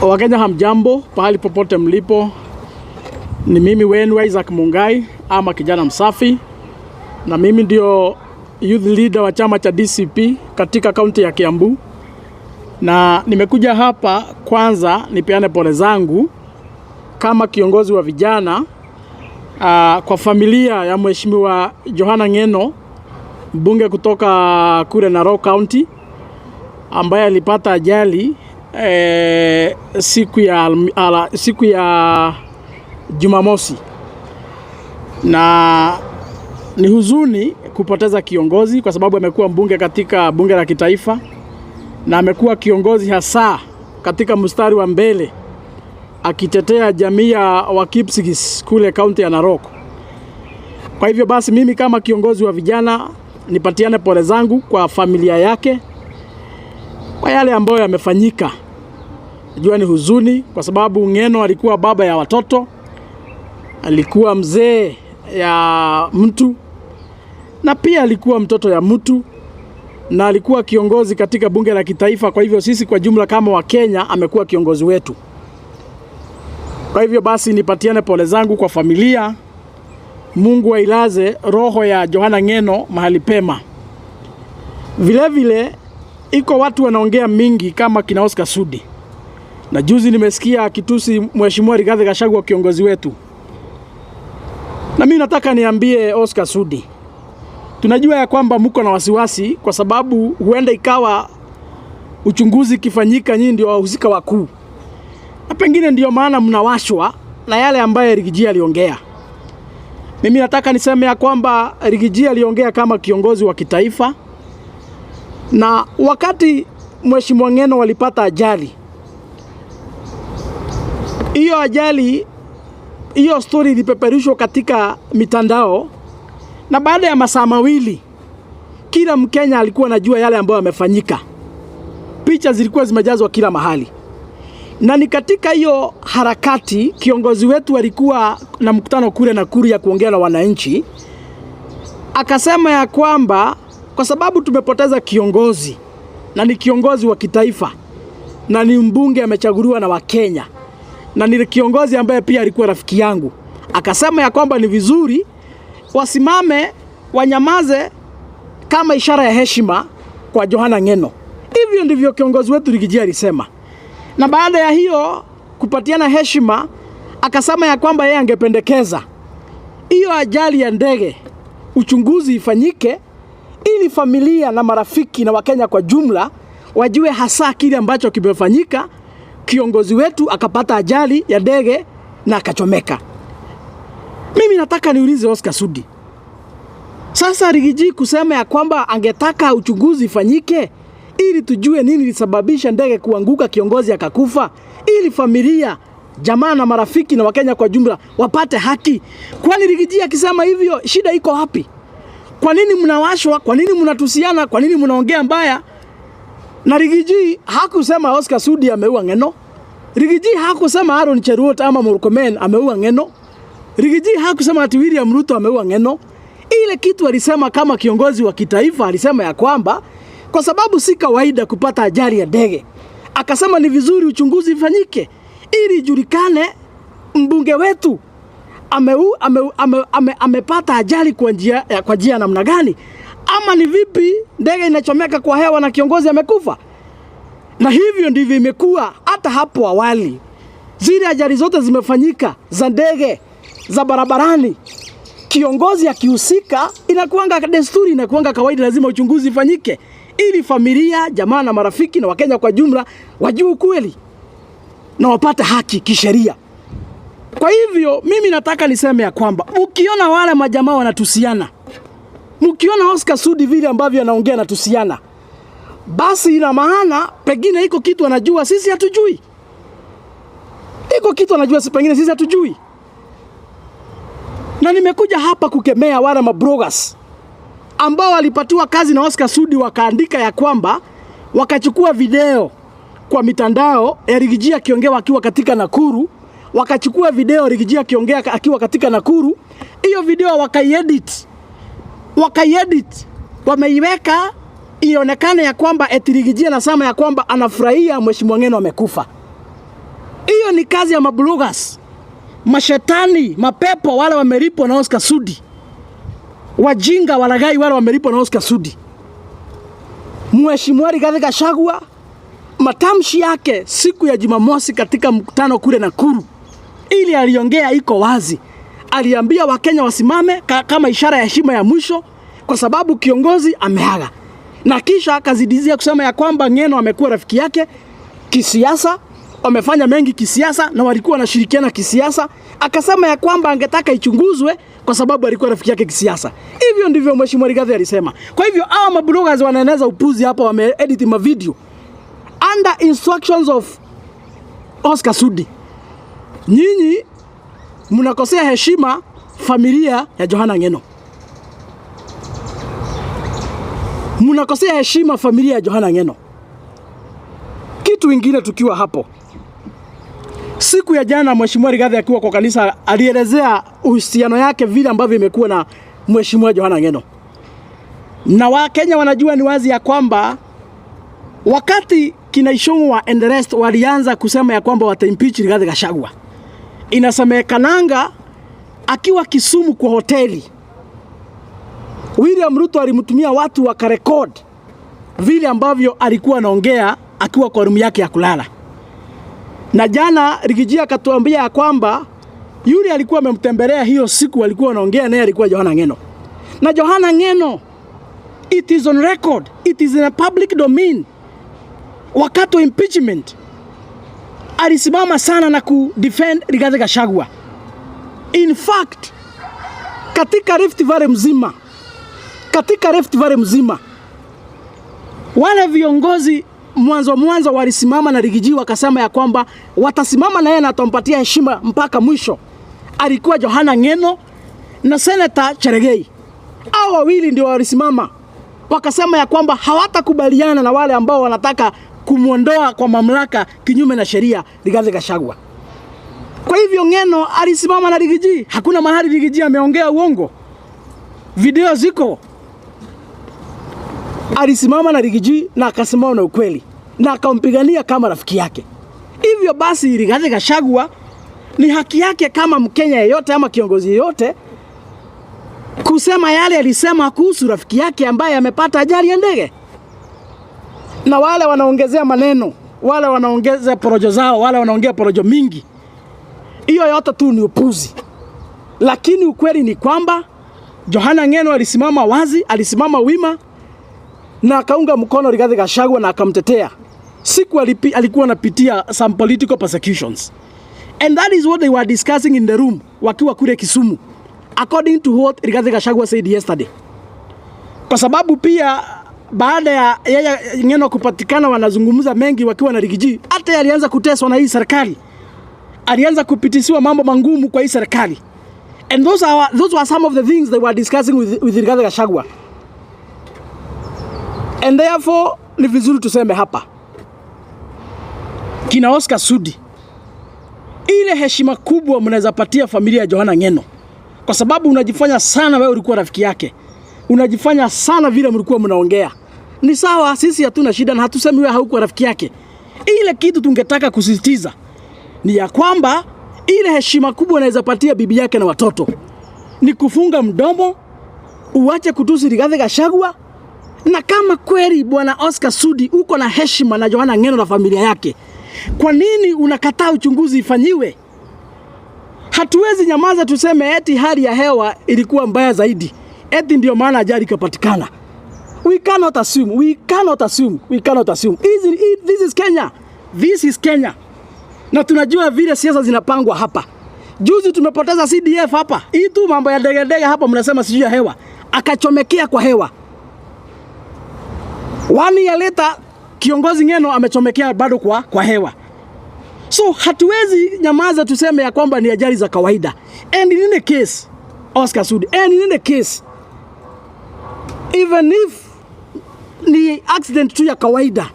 Wakenya hamjambo, pahali popote mlipo. Ni mimi wenu Isaac Mungai ama kijana msafi, na mimi ndio youth leader wa chama cha DCP katika kaunti ya Kiambu. Na nimekuja hapa kwanza nipeane pole zangu kama kiongozi wa vijana kwa familia ya Mheshimiwa Johana Ng'eno, mbunge kutoka kule Narok County, ambaye alipata ajali siku ya Jumamosi. Na ni huzuni kupoteza kiongozi, kwa sababu amekuwa mbunge katika bunge la kitaifa na amekuwa kiongozi hasa katika mstari wa mbele akitetea jamii ya Wakipsigis kule kaunti ya Narok. Kwa hivyo basi mimi kama kiongozi wa vijana nipatiane pole zangu kwa familia yake kwa yale ambayo yamefanyika. Najua ni huzuni kwa sababu Ng'eno alikuwa baba ya watoto, alikuwa mzee ya mtu, na pia alikuwa mtoto ya mtu, na alikuwa kiongozi katika bunge la kitaifa. Kwa hivyo sisi kwa jumla kama wa Kenya amekuwa kiongozi wetu. Kwa hivyo basi nipatiane pole zangu kwa familia. Mungu ailaze roho ya Johana Ng'eno mahali pema. Vile vile iko watu wanaongea mingi kama kina Oscar Sudi. Na juzi nimesikia kitusi Mheshimiwa Rigathi Gachagua kiongozi wetu. Na mimi nataka niambie Oscar Sudi, tunajua ya kwamba mko na wasiwasi kwa sababu huenda ikawa uchunguzi kifanyika nyinyi ndio wahusika wakuu. Na pengine ndio maana mnawashwa na yale ambaye Rigiji aliongea. Mimi nataka niseme ya kwamba Rigiji aliongea kama kiongozi wa kitaifa, na wakati Mheshimiwa Ng'eno walipata ajali, hiyo ajali, hiyo story ilipeperushwa katika mitandao, na baada ya masaa mawili kila Mkenya alikuwa anajua yale ambayo yamefanyika. Picha zilikuwa zimejazwa kila mahali. Na ni katika hiyo harakati kiongozi wetu alikuwa na mkutano kule Nakuru ya kuongea na wananchi. Akasema ya kwamba kwa sababu tumepoteza kiongozi, na ni kiongozi wa kitaifa, na ni mbunge amechaguliwa na Wakenya, na ni kiongozi ambaye pia alikuwa rafiki yangu, akasema ya kwamba ni vizuri wasimame, wanyamaze kama ishara ya heshima kwa Johana Ng'eno. Hivyo ndivyo kiongozi wetu Rigiji alisema. Na baada ya hiyo kupatiana heshima, akasema ya kwamba yeye angependekeza hiyo ajali ya ndege uchunguzi ifanyike, ili familia na marafiki na Wakenya kwa jumla wajue hasa kile ambacho kimefanyika. Kiongozi wetu akapata ajali ya ndege na akachomeka. Mimi nataka niulize Oscar Sudi, sasa Rigiji kusema ya kwamba angetaka uchunguzi ifanyike ili tujue nini ilisababisha ndege kuanguka, kiongozi akakufa, ili familia, jamaa na marafiki na Wakenya kwa jumla wapate haki. Kwani Rigiji akisema hivyo shida iko wapi? Kwa nini mnawashwa? Kwa nini mnatusiana? Kwa nini mnaongea mbaya? Na Rigiji hakusema Oscar Sudi ameua Ng'eno. Rigiji hakusema Aaron Cheruiyot ama Murkomen ameua Ng'eno. Rigiji hakusema ati William Ruto ameua Ng'eno. Ile kitu alisema kama kiongozi wa kitaifa, alisema ya kwamba kwa sababu si kawaida kupata ajali ya ndege, akasema ni vizuri uchunguzi ifanyike ili julikane mbunge wetu amepata ajali kwa njia namna gani, ama ni vipi ndege inachomeka kwa hewa na kiongozi amekufa. Na hivyo ndivyo imekuwa hata hapo awali. Zile ajali zote zimefanyika za ndege, za barabarani, kiongozi akihusika, inakuanga desturi, inakuanga kawaida, lazima uchunguzi ifanyike ili familia, jamaa na marafiki na Wakenya kwa jumla wajue ukweli na wapate haki kisheria. Kwa hivyo mimi nataka niseme ya kwamba mkiona wale majamaa wanatusiana, mkiona Oscar Sudi vile ambavyo anaongea na tusiana, basi ina maana pengine iko kitu anajua sisi hatujui. Iko kitu anajua pengine sisi hatujui. Na nimekuja hapa kukemea wale mabloggers ambao walipatiwa kazi na Oscar Sudi, wakaandika ya kwamba wakachukua video kwa mitandao ya Rigiji akiongea akiwa katika Nakuru, wakachukua video Rigiji akiongea akiwa katika Nakuru. Hiyo video wakaiedit, wameiweka ionekane ya kwamba eti Rigiji anasema ya kwamba anafurahia Mheshimiwa Ng'eno amekufa. ni kazi ya mabloggers, mashetani, mapepo wale wamelipwa na Oscar Sudi, wajinga walagai wale wamelipwa na Oscar Sudi. Mheshimiwa Rigathi Gachagua, matamshi yake siku ya Jumamosi katika mkutano kule Nakuru, ili aliongea iko wazi. Aliambia Wakenya wasimame kama ishara ya heshima ya mwisho kwa sababu kiongozi ameaga. Na kisha akazidizia kusema ya kwamba Ng'eno amekuwa rafiki yake kisiasa, wamefanya mengi kisiasa na walikuwa wanashirikiana kisiasa. Akasema ya kwamba angetaka ichunguzwe kwa sababu alikuwa rafiki yake kisiasa. Hivyo ndivyo Mheshimiwa Rigathi alisema. Kwa hivyo hawa mabloggers wanaeneza upuzi hapa, wameedit ma video under instructions of Oscar Sudi. Nyinyi mnakosea heshima familia ya Johana Ng'eno. Mnakosea heshima familia ya Johana Ng'eno. Kitu kingine tukiwa hapo, siku ya jana Mheshimiwa Rigathi akiwa kwa kanisa alielezea uhusiano yake vile ambavyo imekuwa na Mheshimiwa Johana Ng'eno. Na Wakenya wanajua ni wazi ya kwamba wakati kina Ishong'wa and the rest walianza kusema ya kwamba wataimpeach Rigathi Gachagua, inasemekananga akiwa Kisumu kwa hoteli, William Ruto alimtumia watu wakarekod vile ambavyo alikuwa anaongea akiwa kwa room yake ya kulala. Na jana Rigiji akatuambia ya kwamba yule alikuwa amemtembelea hiyo siku alikuwa anaongea naye alikuwa Johana Ng'eno. Na Johana Ng'eno, it is on record, it is in a public domain. Wakati wa impeachment alisimama sana na kudefend Rigathi Gachagua. In fact, katika Rift Valley mzima, wale viongozi mwanzo walisimama na Rigiji wakasema ya kwamba watasimama na yeye na atampatia heshima mpaka mwisho. Alikuwa Johana Ng'eno na Senator Cherargei. Hao wawili ndio walisimama wakasema ya kwamba hawatakubaliana na wale ambao wanataka kumuondoa kwa mamlaka kinyume na sheria Rigathi Gachagua. Kwa hivyo Ng'eno alisimama na Rigiji. Hakuna mahali Rigiji ameongea uongo. Video ziko. Alisimama na Rigiji na akasimama na ukweli na akampigania kama rafiki yake. Hivyo basi Rigathi Gachagua ni haki yake kama Mkenya yeyote ama kiongozi yeyote kusema yale alisema kuhusu rafiki yake ambaye amepata ajali ya ndege. Na wale wanaongezea maneno, wale wanaongeza porojo zao, wale wanaongea porojo mingi, hiyo yote tu ni upuzi. Lakini ukweli ni kwamba Johana Ng'eno alisimama wazi, alisimama wima na akaunga mkono Rigathi Gachagua na akamtetea. Siku alikuwa anapitia some political persecutions. And that is what they were discussing in the room wakiwa kule Kisumu, according to what Rigathi Gachagua said yesterday. Kwa sababu pia baada ya yeye Ng'eno kupatikana wanazungumza mengi wakiwa na Rigiji, hata alianza kuteswa na hii serikali. Alianza kupitisiwa mambo mangumu kwa hii serikali. And those were some of the things they were discussing with Rigathi Gachagua. And therefore ni vizuri tuseme hapa, kina Oscar Sudi, ile heshima kubwa mnaweza patia familia ya Johana Ng'eno, kwa sababu unajifanya sana wewe ulikuwa rafiki yake, unajifanya sana vile mlikuwa mnaongea. Ni sawa, sisi hatuna shida na hatusemi wewe haukuwa rafiki yake. Ile kitu tungetaka kusisitiza ni ya kwamba ile heshima kubwa unaweza patia bibi yake na watoto ni kufunga mdomo, uache kutusi Rigathi Gachagua. Na kama kweli bwana Oscar Sudi uko na heshima na Johana Ng'eno na familia yake, kwa nini unakataa uchunguzi ifanyiwe? Hatuwezi nyamaza tuseme eti hali ya hewa ilikuwa mbaya zaidi, eti ndio maana ajali ikapatikana. We cannot assume. This is Kenya. Na tunajua vile siasa zinapangwa hapa. Juzi tumepoteza CDF hapa. Hii tu mambo ya dege hapa mnasema sijui ya hewa. Akachomekea kwa hewa. 1 year later kiongozi Ng'eno amechomekea bado kwa hewa. So hatuwezi nyamaza tuseme ya kwamba ni ajali za kawaida. And in the case Oscar Sudi, and in the case even if ni accident tu ya kawaida,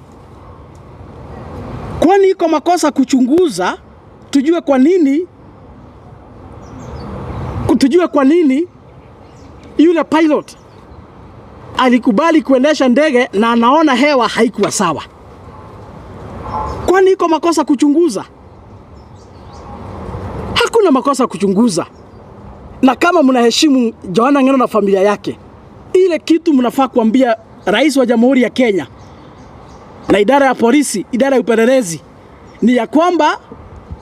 kwani iko makosa kuchunguza tujue kwa nini yule pilot alikubali kuendesha ndege na anaona hewa haikuwa sawa. Kwani iko makosa kuchunguza? hakuna makosa kuchunguza. Na kama mnaheshimu Johana Ng'eno na familia yake, ile kitu mnafaa kuambia Rais wa Jamhuri ya Kenya na idara ya polisi, idara ya upelelezi, ni ya kwamba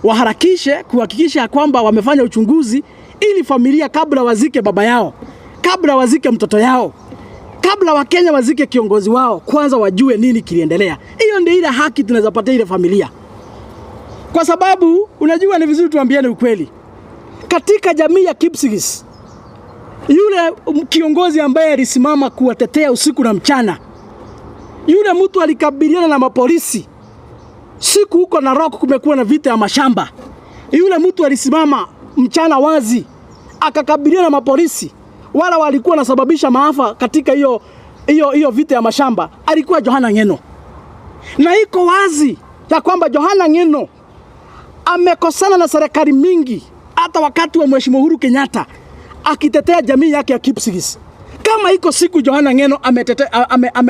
waharakishe kuhakikisha ya kwamba wamefanya uchunguzi, ili familia kabla wazike baba yao, kabla wazike mtoto yao, kabla Wakenya wazike kiongozi wao, kwanza wajue nini kiliendelea. Hiyo ndio ile haki tunaweza pata ile familia. Kwa sababu unajua ni vizuri tuambiane ukweli. Katika jamii ya Kipsigis, yule kiongozi ambaye alisimama kuwatetea usiku na mchana, yule mtu alikabiliana na mapolisi. Siku huko Narok kumekuwa na vita ya mashamba. Yule mtu alisimama mchana wazi akakabiliana na mapolisi. Wala walikuwa wanasababisha maafa katika hiyo vita ya mashamba. Alikuwa Johana Ng'eno. Na iko wazi ya kwamba Johana Ng'eno amekosana na serikali mingi, hata wakati wa Mheshimiwa Uhuru Kenyatta akitetea jamii yake ya Kipsigis. Kama iko siku Johana Ng'eno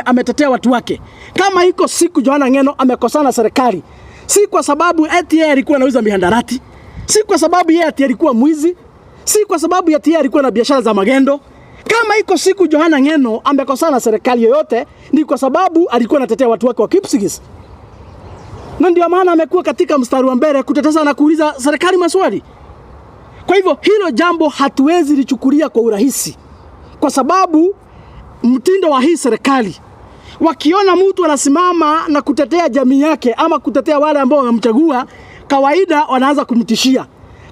ametetea watu wake, kama iko siku Johana Ng'eno amekosana na serikali, si kwa sababu eti yeye alikuwa anauza mihandarati, si kwa sababu yeye eti alikuwa mwizi, si kwa sababu eti yeye alikuwa na biashara za magendo. Kama iko siku Johana Ng'eno amekosana na serikali yoyote, ni kwa sababu alikuwa anatetea watu wake wa Kipsigis. Na ndio maana amekuwa katika mstari wa mbele kuteteza na kuuliza serikali maswali. Kwa hivyo hilo jambo hatuwezi lichukulia kwa urahisi, kwa sababu mtindo wa hii serikali, wakiona mtu anasimama na kutetea jamii yake ama kutetea wale ambao wamemchagua, kawaida wanaanza kumtishia,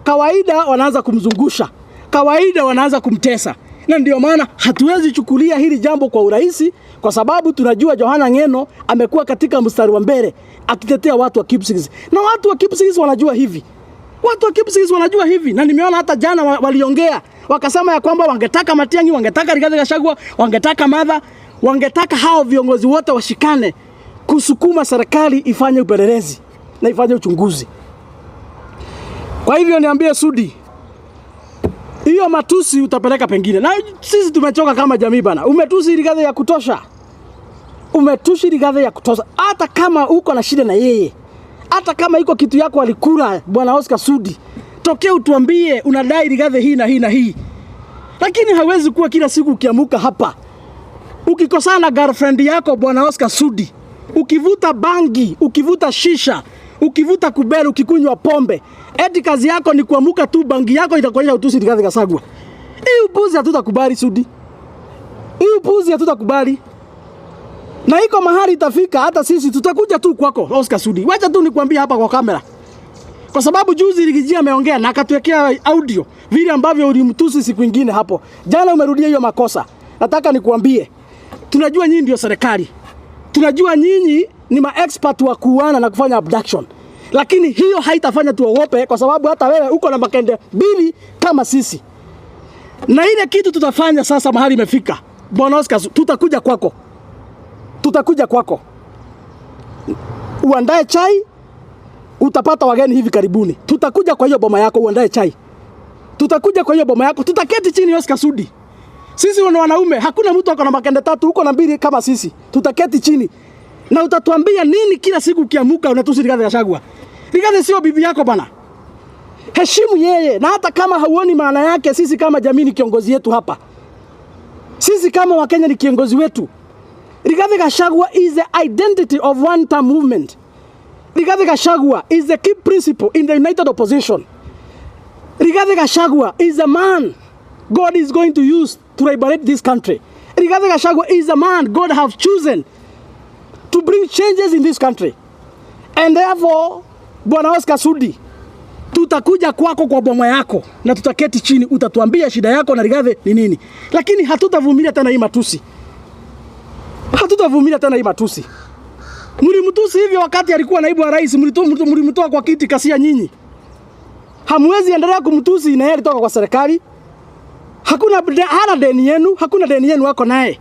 kawaida wanaanza kumzungusha, kawaida wanaanza kumtesa. Na ndio maana hatuwezi chukulia hili jambo kwa urahisi, kwa sababu tunajua Johana Ng'eno amekuwa katika mstari wa mbele akitetea watu wa Kipsigis. Na watu wa Kipsigis wanajua hivi. Watu wa Kipsigis wanajua hivi. Na nimeona hata jana waliongea, wakasema ya kwamba wangetaka Matiang'i, wangetaka Rigathi Gachagua, wangetaka Martha, wangetaka hao viongozi wote washikane kusukuma serikali ifanye upelelezi na ifanye uchunguzi. Kwa hivyo niambie Sudi, hiyo matusi utapeleka pengine. Na sisi tumechoka kama jamii bana. Umetusi Rigathi ya kutosha. Umetusi Rigathi ya kutosha. Hata kama uko na shida na yeye, hata kama iko kitu yako alikula Bwana Oscar Sudi, tokea utuambie unadai Rigathi hii na hii na hii. Lakini hawezi kuwa kila siku ukiamuka hapa ukikosana na girlfriend yako Bwana Oscar Sudi, ukivuta bangi, ukivuta shisha, ukivuta kubeli, ukikunywa pombe, eti kazi yako ni kuamuka tu bangi yako itakuonyesha utusi Rigathi Gachagua. Hii upuzi hatutakubali Sudi. Hii upuzi hatutakubali. Na iko mahali itafika hata sisi tutakuja tu kwako Oscar Sudi. Wacha tu nikwambie hapa kwa kamera. Kwa sababu juzi Rigiji ameongea na akatuwekea audio vile ambavyo ulimtusi siku nyingine hapo. Jana umerudia hiyo makosa. Nataka nikuambie, tunajua nyinyi ndio serikali. Tunajua nyinyi ni ma-expert wa kuuana na kufanya abduction. Lakini hiyo haitafanya tuogope, kwa sababu hata wewe uko na makende mbili kama sisi. Na ile kitu tutafanya sasa mahali imefika. Bwana Oscar, tutakuja kwako. Tutakuja kwako. Uandae chai, utapata wageni hivi karibuni. Tutakuja kwa hiyo boma yako uandae chai. Tutakuja kwa hiyo boma yako, tutaketi chini Oscar Sudi. Sisi wanaume, hakuna mtu ako na makende tatu, uko na mbili kama sisi. Tutaketi chini. Na utatuambia nini kila siku ukiamuka unatusi Rigathi Gachagua. Rigathi sio bibi yako bana. Heshimu yeye, na hata kama hauoni maana yake, sisi kama jamii ni kiongozi yetu hapa. Sisi kama Wakenya ni kiongozi wetu. Rigathi Gachagua is the identity of one-term movement. Rigathi Gachagua is the key principle in the united opposition. Rigathi Gachagua is a man God is going to use to liberate this country. Rigathi Gachagua is a man God have chosen to bring changes in this country. And therefore, Bwana Oscar Sudi, tutakuja kwako kwa boma yako na tutaketi chini, utatuambia shida yako na Rigathi ni nini. Lakini hatutavumilia tena hii matusi. Hatutavumilia tena hii matusi. Mlimtusi hivyo wakati alikuwa naibu wa rais, mlimtoa kwa kiti Kasia nyinyi. Hamwezi endelea kumtusi na yeye alitoka kwa serikali. Hana deni yenu, hakuna deni yenu wako naye.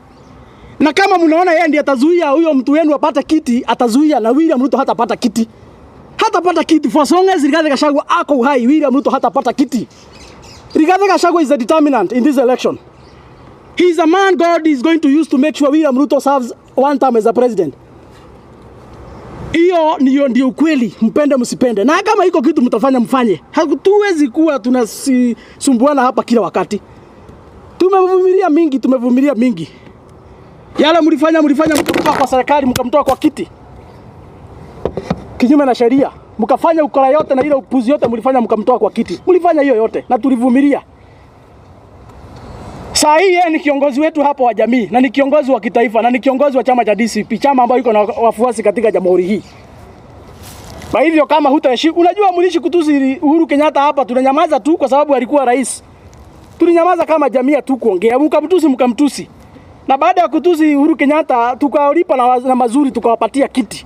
Na kama mnaona yeye ndiye atazuia huyo mtu wenu apate kiti, atazuia, na William Ruto hatapata kiti. Hatapata kiti for so long as Rigathi Gachagua ako uhai, William Ruto hatapata kiti. Rigathi Gachagua is the determinant in this election. He is a man God is going to use to make sure William Ruto serves one term as a president. Hiyo ndio ukweli, mpende msipende. Na kama iko kitu mtafanya mfanye. Hatuwezi kuwa tunasumbuana hapa kila wakati. Tumevumilia mingi. Yale mlifanya mkamtoa kwa serikali, mkamtoa kwa kiti. Kinyume na sheria. Mkafanya ukora yote na ile upuzi yote mlifanya mkamtoa kwa kiti. Mlifanya hiyo yote na tulivumilia. Saa hii yeye ni kiongozi wetu hapo wa jamii na ni kiongozi wa kitaifa na ni kiongozi wa chama cha DCP, chama ambayo iko na wafuasi katika jamhuri hii. Kwa hivyo kama hutaheshimu, unajua mlishi kutusi Uhuru Kenyatta hapa, tunanyamaza tu kwa sababu alikuwa rais. Tulinyamaza kama jamii tu kuongea, mkamtusi. Na baada ya kutusi Uhuru Kenyatta tukawalipa na mazuri tukawapatia kiti.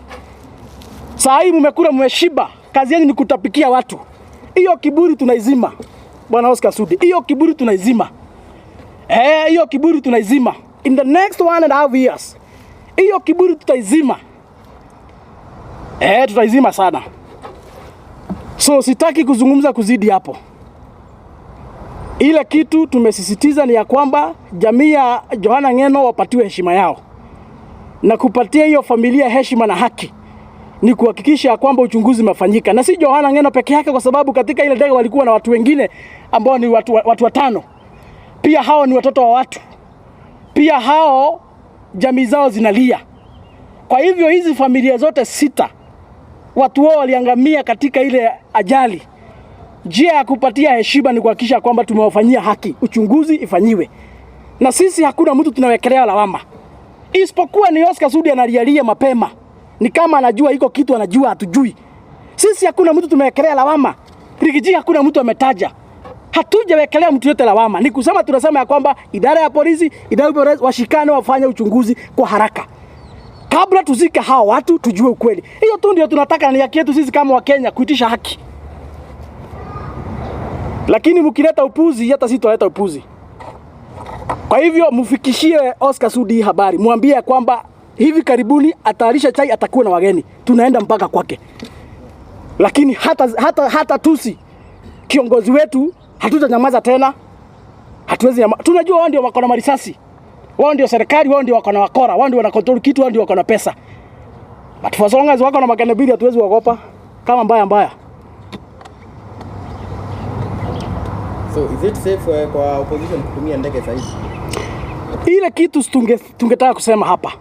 Saa hii mmekula mmeshiba, kazi yenu ni kutapikia watu. Hiyo kiburi tunaizima. Bwana Oscar Sudi, hiyo kiburi tunaizima. Hiyo kiburi tunaizima. In the next 1.5 years. Hiyo kiburi tutaizima. Tutaizima sana. So sitaki kuzungumza kuzidi hapo. Ile kitu tumesisitiza ni ya kwamba jamii ya Johana Ng'eno wapatiwe heshima yao. Na kupatia hiyo familia heshima na haki ni kuhakikisha kwamba uchunguzi umefanyika. Na si Johana Ng'eno peke yake, kwa sababu katika ile ndege walikuwa na watu wengine ambao ni watu watano. Pia hao ni watoto wa watu. Pia hao jamii zao zinalia. Kwa hivyo hizi familia zote 6 watu wao waliangamia katika ile ajali. Njia ya kupatia heshima ni kuhakikisha kwamba tumewafanyia haki, uchunguzi ifanyiwe. Na sisi hakuna mtu tunawekelea lawama. Isipokuwa ni Oscar Sudi analialia mapema. Ni kama anajua iko kitu anajua hatujui. Sisi hakuna mtu tumewekelea lawama. Rigiji hakuna mtu ametaja. Hatujawekelea mtu yote lawama. Ni kusema tunasema ya kwamba idara ya polisi, washikane wafanye uchunguzi kwa haraka. Kabla tuzike hao watu tujue ukweli. Hiyo tu ndio tunataka, ni haki yetu sisi kama Wakenya kuitisha haki. Lakini mkileta upuzi, hata sisi tutaleta upuzi. Kwa hivyo mfikishie Oscar Sudi habari. Mwambie kwamba hivi karibuni atayarisha chai, atakuwa na wageni. Tunaenda mpaka kwake. Lakini hata tusi kiongozi wetu hatutanyamaza tena. Hatuwezi tunajua wao ndio wako na marisasi. Wao ndio serikali, wao ndio wako na wakora, wao ndio wanakontrol kitu, wao ndio wako na pesa. Matufasonga wako na makanabili, hatuwezi kuogopa kama mbaya. So is it safe kwa opposition kutumia ndege zaidi? Ile kitu tungetaka kusema hapa.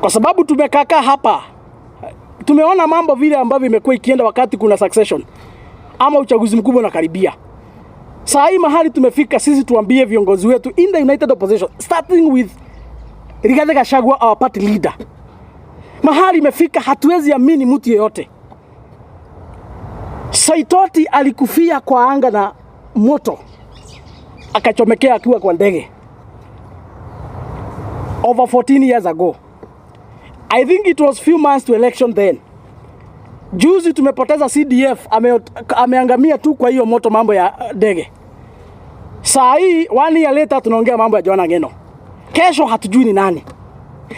Kwa sababu tumekaa hapa. Tumeona mambo vile ambavyo imekuwa ikienda wakati kuna succession ama uchaguzi mkubwa unakaribia. Saa hii mahali tumefika sisi tuambie viongozi wetu in the United Opposition, starting with Rigathi Gachagua, our party leader. Mahali imefika hatuwezi amini mtu yeyote. Saitoti alikufia kwa anga na moto. Akachomekea akiwa kwa ndege. Over 14 years ago. I think it was few months to election then. Juzi tumepoteza CDF, ameangamia tu kwa hiyo moto, mambo ya ndege. Saa hii 1 year later tunaongea mambo ya Johana Ng'eno. Kesho hatujui ni nani.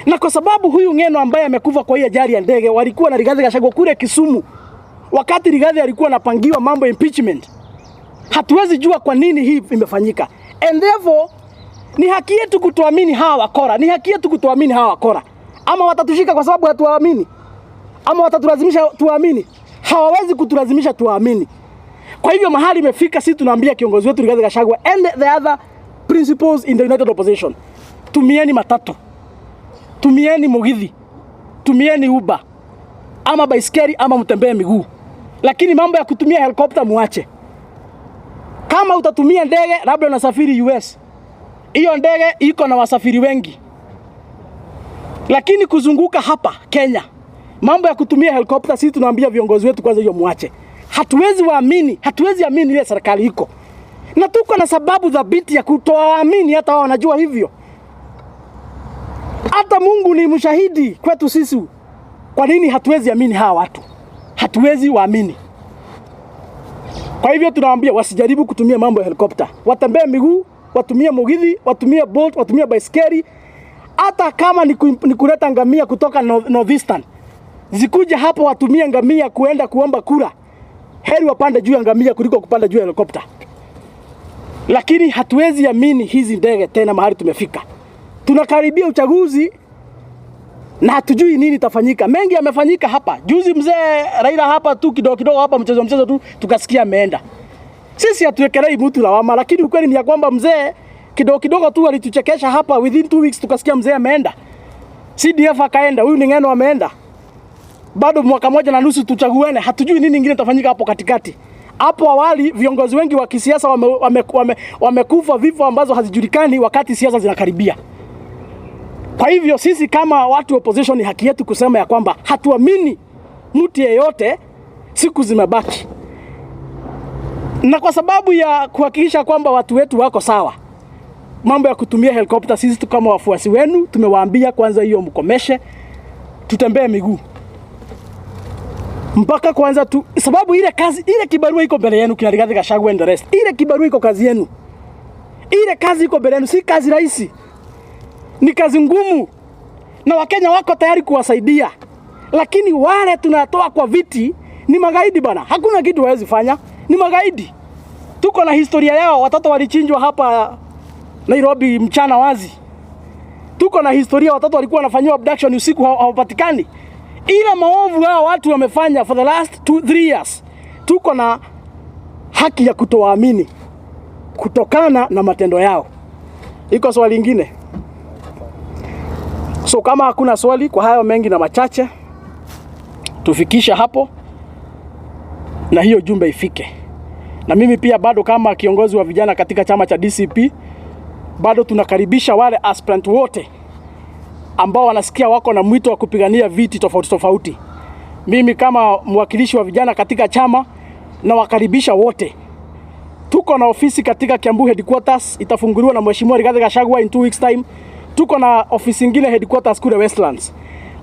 Na kwa sababu huyu Ng'eno ambaye amekufa kwa hiyo ajali ya ndege, walikuwa na Rigathi Gachagua kule Kisumu. Wakati Rigathi alikuwa anapangiwa mambo impeachment. Hatuwezi jua kwa nini hii imefanyika. And therefore ni haki yetu kutoamini hawa wakora. Ni haki yetu kutoamini hawa wakora. Ama watatushika kwa sababu hatuamini, ama watatulazimisha tuamini. Hawawezi kutulazimisha tuamini. Kwa hivyo mahali imefika, sisi tunaambia kiongozi wetu Rigathi Gachagua and the other principals in the United Opposition, tumieni matatu, tumieni Mugithi, tumieni Uber ama baiskeli ama mtembee miguu. Lakini mambo ya kutumia helicopter muache. Kama utatumia ndege, labda unasafiri US, hiyo ndege iko na wasafiri wengi. Lakini kuzunguka hapa Kenya, mambo ya kutumia helicopter, sisi tunaambia viongozi wetu kwanza hiyo muache. Hatuwezi amini ile serikali iko. Na tuko na sababu dhabiti ya kutoamini, hata wao wanajua hivyo. Hata Mungu ni mshahidi kwetu sisi. Kwa nini hatuwezi amini hawa watu? Hatuwezi waamini. Kwa hivyo tunawaambia wasijaribu kutumia mambo ya helicopter. Watembee miguu, watumie Mugithi, watumie Bolt, watumie baiskeli. Hata kama ni kuleta ngamia kutoka Northeastern, zikuja hapo watumie ngamia kuenda kuomba kura. Heri wapande juu ya ngamia kuliko kupanda juu ya helicopter. Lakini hatuwezi amini hizi ndege tena mahali tumefika. Tunakaribia uchaguzi na hatujui nini itafanyika. Mengi yamefanyika hapa. Juzi mzee Raila hapa tu kidogo hapa mchezo tu tukasikia ameenda. Sisi hatuwekelei mtu lawama, lakini ukweli ni ya kwamba mzee kidogo tu alituchekesha hapa, within 2 weeks tukasikia mzee ameenda. CDF akaenda, huyu ni Ng'eno ameenda. Bado mwaka moja na nusu tuchaguane, hatujui nini ingine itafanyika hapo katikati. Hapo awali viongozi wengi wa kisiasa wamekufa vifo ambazo hazijulikani wakati siasa zinakaribia. Kwa hivyo sisi kama watu opposition, ni haki yetu kusema ya kwamba hatuamini mtu yeyote siku zimebaki. Na kwa sababu ya kuhakikisha kwamba watu wetu wako sawa, mambo ya kutumia helikopta, sisi kama wafuasi wenu tumewaambia kwanza hiyo mkomeshe, tutembee miguu. Mpaka kwanza tu, sababu ile kazi, ile kibarua iko mbele yenu kina Rigathi Gachagua and the rest. Ile kibarua iko kazi yenu. Ile kazi iko mbele yenu, si kazi rahisi. Ni kazi ngumu. Na Wakenya wako tayari kuwasaidia. Lakini wale tunatoa kwa viti ni magaidi bana. Hakuna kitu hawezi fanya. Ni magaidi. Tuko na historia yao, watoto walichinjwa hapa Nairobi mchana wazi. Tuko na historia, watoto walikuwa wanafanywa abduction usiku hawapatikani. Ile maovu hao watu wamefanya for the last 2-3 years. Tuko na haki ya kutowaamini kutokana na matendo yao. Iko swali lingine? So kama hakuna swali, kwa hayo mengi na machache, tufikisha hapo na hiyo jumbe ifike. Na mimi pia bado kama kiongozi wa vijana katika chama cha DCP, bado tunakaribisha wale aspirant wote ambao wanasikia wako na mwito wa kupigania viti tofauti. Mimi kama mwakilishi wa vijana katika chama na wakaribisha wote. Tuko na ofisi katika Kiambu headquarters, itafunguliwa na Mheshimiwa Rigathi Gachagua in 2 weeks time. Tuko na ofisi nyingine headquarters kule Westlands.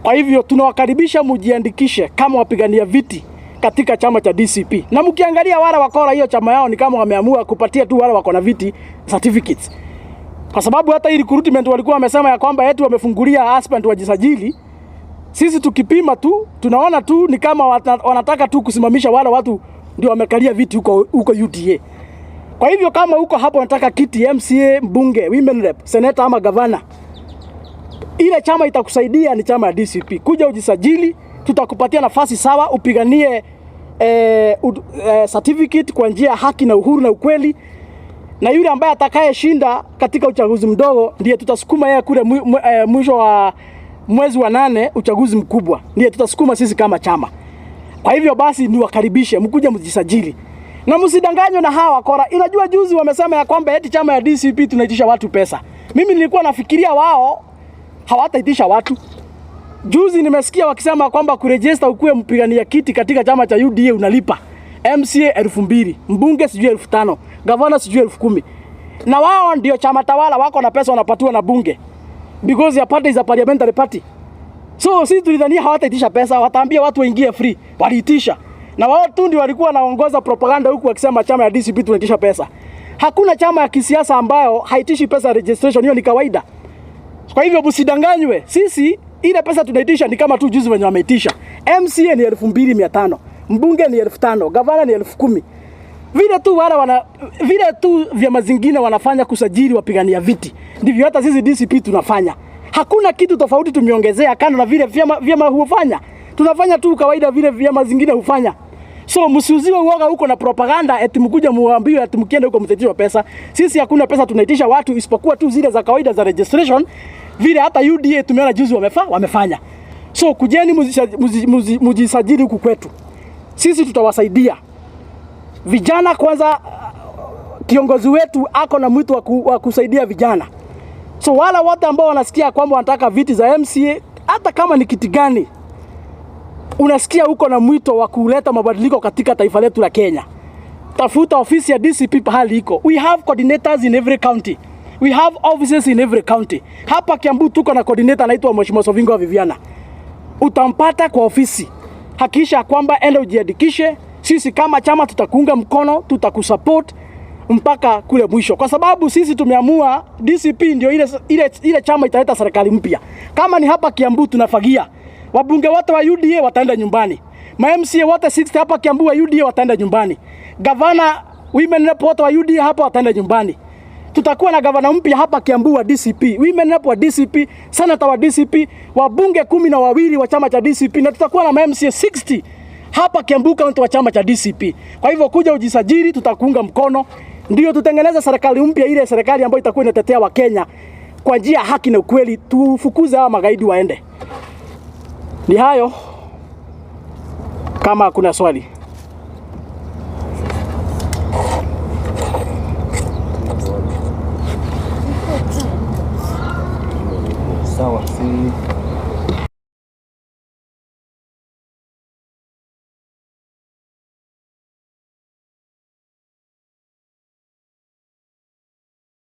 Kwa hivyo tunawakaribisha mujiandikishe kama wapigania viti katika chama cha DCP. Na mkiangalia wale wakora hiyo chama yao ni kama wameamua kupatia tu wale wako na viti certificates. Kwa sababu hata hii recruitment walikuwa wamesema ya kwamba eti wamefungulia aspirant wajisajili. Sisi tukipima tu tunaona tu ni kama wanataka tu kusimamisha wale watu ndio wamekalia viti huko UDA. Kwa hivyo kama huko hapo wanataka kiti MCA, mbunge, women rep, senator ama governor, ile chama itakusaidia ni chama ya DCP. Kuja ujisajili, tutakupatia nafasi sawa upiganie certificate kwa njia haki na uhuru na ukweli. Na yule ambaye atakayeshinda katika uchaguzi mdogo ndiye tutasukuma yeye kule mwisho wa mwezi wa 8 uchaguzi mkubwa. Ndiye tutasukuma sisi kama chama. Kwa hivyo basi niwakaribishe mkuje mjisajili. Na msidanganywe na hawa wakora. Unajua juzi wamesema ya kwamba eti chama ya DCP tunaitisha watu pesa. Mimi nilikuwa nafikiria wao hawataitisha watu. Juzi nimesikia wakisema kwamba kuregister ukuwe mpigania kiti katika chama cha UDA unalipa MCA 2,000, mbunge sijui 5,000, gavana sijui 10,000. Na wao ndio chama tawala, wako na pesa wanapatiwa na bunge. Because ya party is a parliamentary party. So sisi tulidhania hawataitisha pesa, wataambia watu waingie free. Waliitisha. Na wao tu ndio walikuwa wanaongoza propaganda huku wakisema chama ya DCP tunaitisha pesa. Hakuna chama ya kisiasa ambayo haitishi pesa registration, hiyo ni kawaida. Kwa hivyo msidanganywe. Sisi ile pesa tunaitisha ni kama tu juzi wenye wameitisha. MCA ni 2,500, mbunge ni 5,000, gavana ni 10,000. Vile tu vyama zingine wanafanya kusajili wapigania viti, ndivyo hata sisi DCP tunafanya. Hakuna kitu tofauti tumeongezea kando na vile vyama hufanya. Tunafanya tu kawaida vile vyama zingine hufanya. So msiuziwe uoga huko na propaganda eti mkuja muambiwe eti mkienda huko mtaitishwa pesa. Sisi hakuna pesa tunaitisha watu isipokuwa tu zile za kawaida za registration, vile hata UDA tumeona juzi wamefanya. So kujeni mujisajili huku kwetu. Sisi tutawasaidia. Vijana kwanza, kiongozi wetu ako na mwito wa kusaidia vijana. So wala wote ambao wanasikia kwamba wanataka viti za MCA, hata kama ni kiti gani, unasikia huko na mwito wa kuleta mabadiliko katika taifa letu la Kenya, tafuta ofisi ya DCP pahali iko. We have coordinators in every county. We have offices in every county. Hapa Kiambu tuko na coordinator anaitwa Mheshimiwa Sovingo Viviana. Utampata kwa ofisi. Hakikisha kwamba enda ujiandikishe. Sisi kama chama tutakuunga mkono, tutakusupport mpaka kule mwisho. Kwa sababu sisi tumeamua DCP ndio ile chama italeta serikali mpya. Kama ni hapa Kiambu tunafagia. Wabunge wote wa UDA wataenda nyumbani. Ma MCA wote 60 hapa Kiambu wa UDA wataenda nyumbani. Gavana, women rep wote wa UDA hapa wataenda nyumbani. Tutakuwa na gavana mpya hapa Kiambu wa DCP, women rep wa DCP, senator wa DCP, wabunge 12 wa chama cha DCP, na tutakuwa na MCA 60 hapa Kiambu County wa chama cha DCP. Kwa hivyo kuja ujisajili, tutakuunga mkono, ndio tutengeneza serikali mpya, ile serikali ambayo itakuwa inatetea Wakenya kwa njia haki na ukweli. Tufukuze hawa magaidi waende. Ni hayo, kama kuna swali.